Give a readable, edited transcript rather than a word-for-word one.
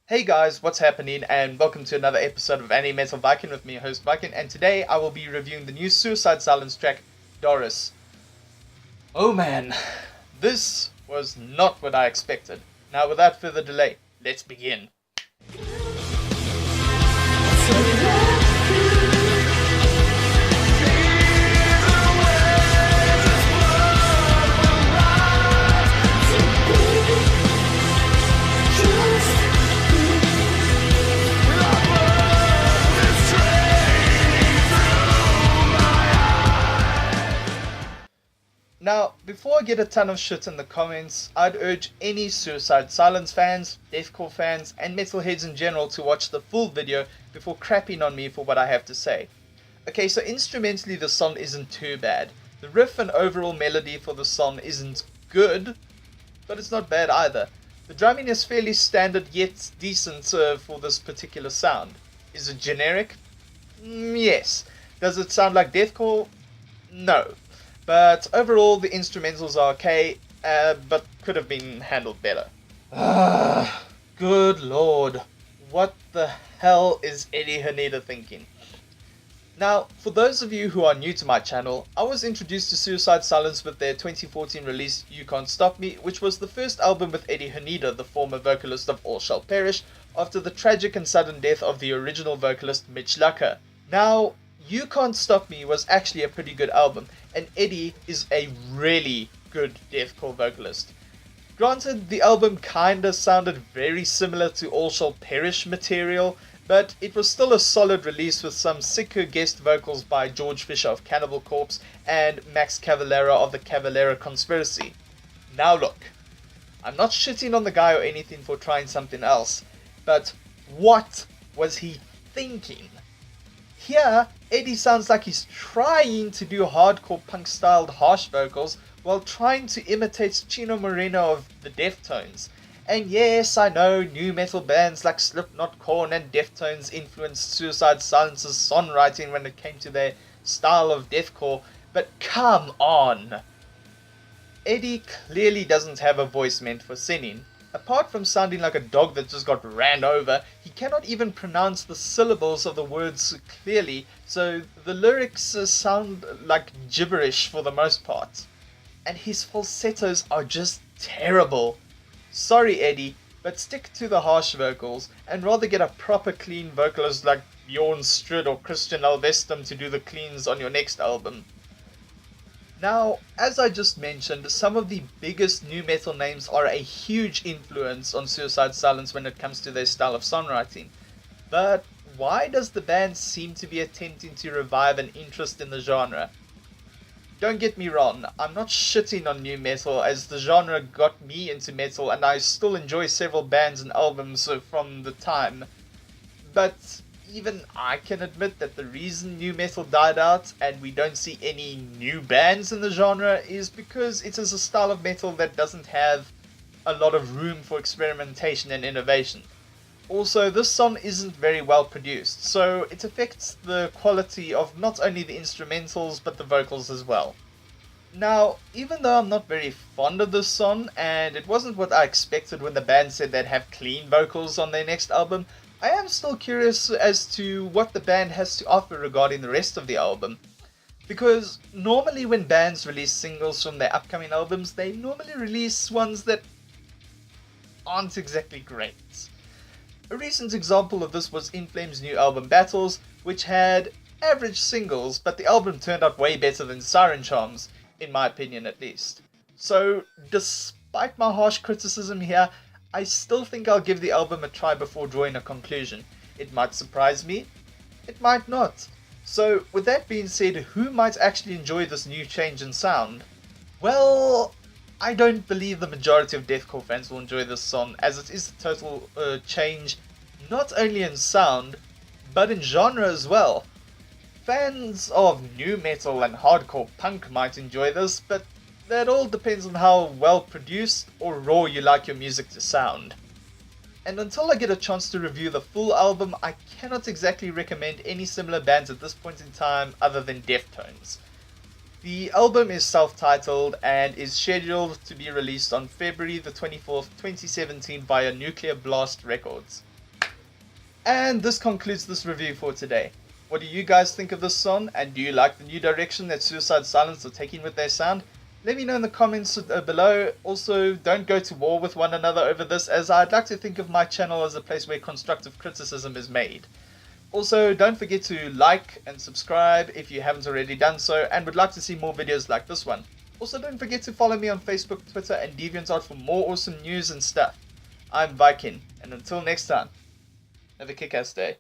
Hey guys, what's happening? And welcome to another episode of Anime Metal Viking with me, your host Viking. And today I will be reviewing the new Suicide Silence track, Doris. Oh man, this was not what I expected. Now without further delay, let's begin. Now, before I get a ton of shit in the comments, I'd urge any Suicide Silence fans, Deathcore fans, and metalheads in general to watch the full video before crapping on me for what I have to say. Okay, so instrumentally the song isn't too bad. The riff and overall melody for the song isn't good, but it's not bad either. The drumming is fairly standard yet decent for this particular sound. Is it generic? Yes. Does it sound like Deathcore? No. But overall, the instrumentals are okay, but could have been handled better. Good lord. What the hell is Eddie Haneda thinking? Now, for those of you who are new to my channel, I was introduced to Suicide Silence with their 2014 release You Can't Stop Me, which was the first album with Eddie Haneda, the former vocalist of All Shall Perish, after the tragic and sudden death of the original vocalist Mitch Lucker. Now, You Can't Stop Me was actually a pretty good album, and Eddie is a really good deathcore vocalist. Granted, the album kinda sounded very similar to All Shall Perish material, but it was still a solid release with some sicker guest vocals by George Fisher of Cannibal Corpse and Max Cavalera of the Cavalera Conspiracy. Now look, I'm not shitting on the guy or anything for trying something else, but what was he thinking? Here, Eddie sounds like he's trying to do hardcore punk-styled harsh vocals while trying to imitate Chino Moreno of the Deftones. And yes, I know new metal bands like Slipknot, Korn, and Deftones influenced Suicide Silence's songwriting when it came to their style of deathcore, but come on! Eddie clearly doesn't have a voice meant for singing. Apart from sounding like a dog that just got ran over, he cannot even pronounce the syllables of the words clearly, so the lyrics sound like gibberish for the most part. And his falsettos are just terrible. Sorry Eddie, but stick to the harsh vocals, and rather get a proper clean vocalist like Bjorn Strid or Christian Alvestum to do the cleans on your next album. Now, as I just mentioned, some of the biggest new metal names are a huge influence on Suicide Silence when it comes to their style of songwriting. But why does the band seem to be attempting to revive an interest in the genre? Don't get me wrong, I'm not shitting on new metal, as the genre got me into metal and I still enjoy several bands and albums from the time. But even I can admit that the reason new metal died out and we don't see any new bands in the genre is because it is a style of metal that doesn't have a lot of room for experimentation and innovation. Also, this song isn't very well produced, so it affects the quality of not only the instrumentals but the vocals as well. Now, even though I'm not very fond of this song, and it wasn't what I expected when the band said they'd have clean vocals on their next album, I am still curious as to what the band has to offer regarding the rest of the album. Because normally when bands release singles from their upcoming albums, they normally release ones that aren't exactly great. A recent example of this was In Flames' new album Battles, which had average singles, but the album turned out way better than Siren Charms, in my opinion at least. So, despite my harsh criticism here, I still think I'll give the album a try before drawing a conclusion. It might surprise me, it might not. So, with that being said, who might actually enjoy this new change in sound? Well, I don't believe the majority of deathcore fans will enjoy this song, as it is a total change, not only in sound, but in genre as well. Fans of new metal and hardcore punk might enjoy this, but that all depends on how well produced or raw you like your music to sound. And until I get a chance to review the full album, I cannot exactly recommend any similar bands at this point in time other than Deftones. The album is self-titled and is scheduled to be released on February the 24th, 2017 via Nuclear Blast Records. And this concludes this review for today. What do you guys think of this song, and do you like the new direction that Suicide Silence are taking with their sound? Let me know in the comments below. Also, don't go to war with one another over this, as I'd like to think of my channel as a place where constructive criticism is made. Also, don't forget to like and subscribe if you haven't already done so and would like to see more videos like this one. Also, don't forget to follow me on Facebook, Twitter and DeviantArt for more awesome news and stuff. I'm Viking, and until next time, have a kick-ass day.